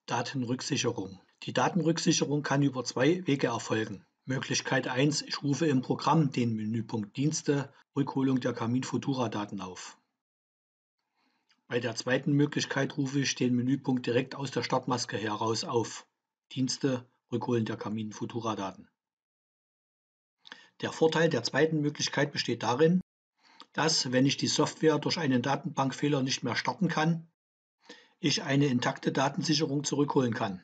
Datenrücksicherung. Die Datenrücksicherung kann über zwei Wege erfolgen. Möglichkeit 1: Ich rufe im Programm den Menüpunkt Dienste, Rückholung der Camin Futura-Daten auf. Bei der zweiten Möglichkeit rufe ich den Menüpunkt direkt aus der Startmaske heraus auf. Dienste, Rückholen der Camin Futura-Daten. Der Vorteil der zweiten Möglichkeit besteht darin, dass, wenn ich die Software durch einen Datenbankfehler nicht mehr starten kann, ich eine intakte Datensicherung zurückholen kann.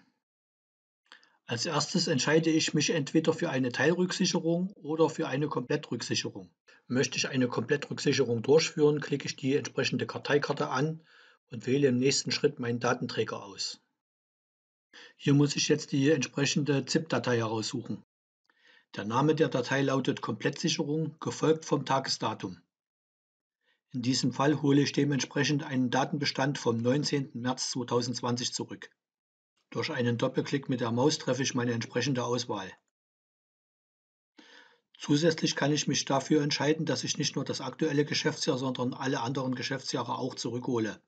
Als erstes entscheide ich mich entweder für eine Teilrücksicherung oder für eine Komplettrücksicherung. Möchte ich eine Komplettrücksicherung durchführen, klicke ich die entsprechende Karteikarte an und wähle im nächsten Schritt meinen Datenträger aus. Hier muss ich jetzt die entsprechende ZIP-Datei heraussuchen. Der Name der Datei lautet Komplettsicherung, gefolgt vom Tagesdatum. In diesem Fall hole ich dementsprechend einen Datenbestand vom 19. März 2020 zurück. Durch einen Doppelklick mit der Maus treffe ich meine entsprechende Auswahl. Zusätzlich kann ich mich dafür entscheiden, dass ich nicht nur das aktuelle Geschäftsjahr, sondern alle anderen Geschäftsjahre auch zurückhole.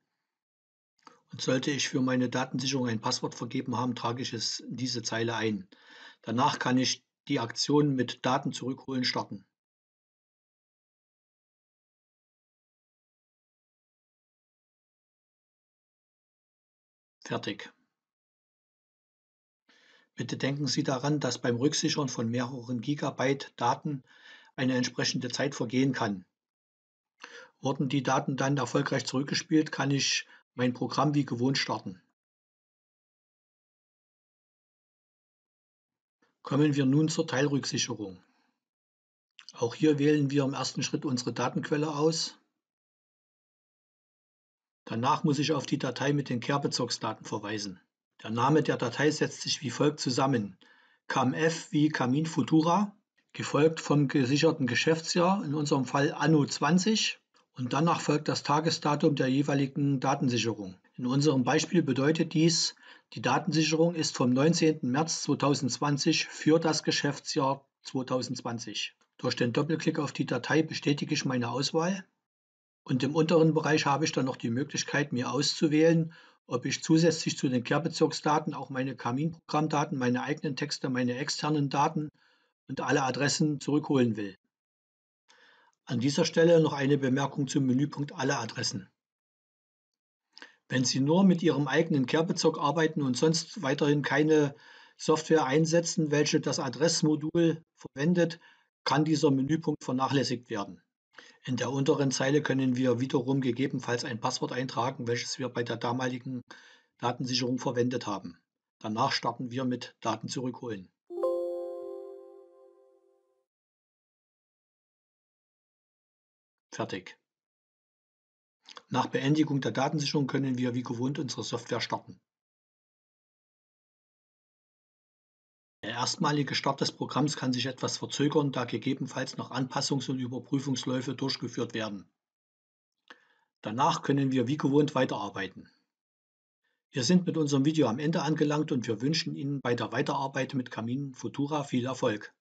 Und sollte ich für meine Datensicherung ein Passwort vergeben haben, trage ich es in diese Zeile ein. Danach kann ich die Aktion mit Daten zurückholen starten. Fertig. Bitte denken Sie daran, dass beim Rücksichern von mehreren Gigabyte Daten eine entsprechende Zeit vergehen kann. Wurden die Daten dann erfolgreich zurückgespielt, kann ich mein Programm wie gewohnt starten. Kommen wir nun zur Teilrücksicherung. Auch hier wählen wir im ersten Schritt unsere Datenquelle aus. Danach muss ich auf die Datei mit den Kehrbezugsdaten verweisen. Der Name der Datei setzt sich wie folgt zusammen: CAMF wie Camin Futura, gefolgt vom gesicherten Geschäftsjahr, in unserem Fall Anno 20, und danach folgt das Tagesdatum der jeweiligen Datensicherung. In unserem Beispiel bedeutet dies, die Datensicherung ist vom 19. März 2020 für das Geschäftsjahr 2020. Durch den Doppelklick auf die Datei bestätige ich meine Auswahl. Und im unteren Bereich habe ich dann noch die Möglichkeit, mir auszuwählen, ob ich zusätzlich zu den Kehrbezirksdaten auch meine Camin-Programmdaten, meine eigenen Texte, meine externen Daten und alle Adressen zurückholen will. An dieser Stelle noch eine Bemerkung zum Menüpunkt Alle Adressen. Wenn Sie nur mit Ihrem eigenen Kehrbezirk arbeiten und sonst weiterhin keine Software einsetzen, welche das Adressmodul verwendet, kann dieser Menüpunkt vernachlässigt werden. In der unteren Zeile können wir wiederum gegebenenfalls ein Passwort eintragen, welches wir bei der damaligen Datensicherung verwendet haben. Danach starten wir mit Daten zurückholen. Fertig. Nach Beendigung der Datensicherung können wir wie gewohnt unsere Software starten. Der erstmalige Start des Programms kann sich etwas verzögern, da gegebenenfalls noch Anpassungs- und Überprüfungsläufe durchgeführt werden. Danach können wir wie gewohnt weiterarbeiten. Wir sind mit unserem Video am Ende angelangt und wir wünschen Ihnen bei der Weiterarbeit mit Camin Futura viel Erfolg.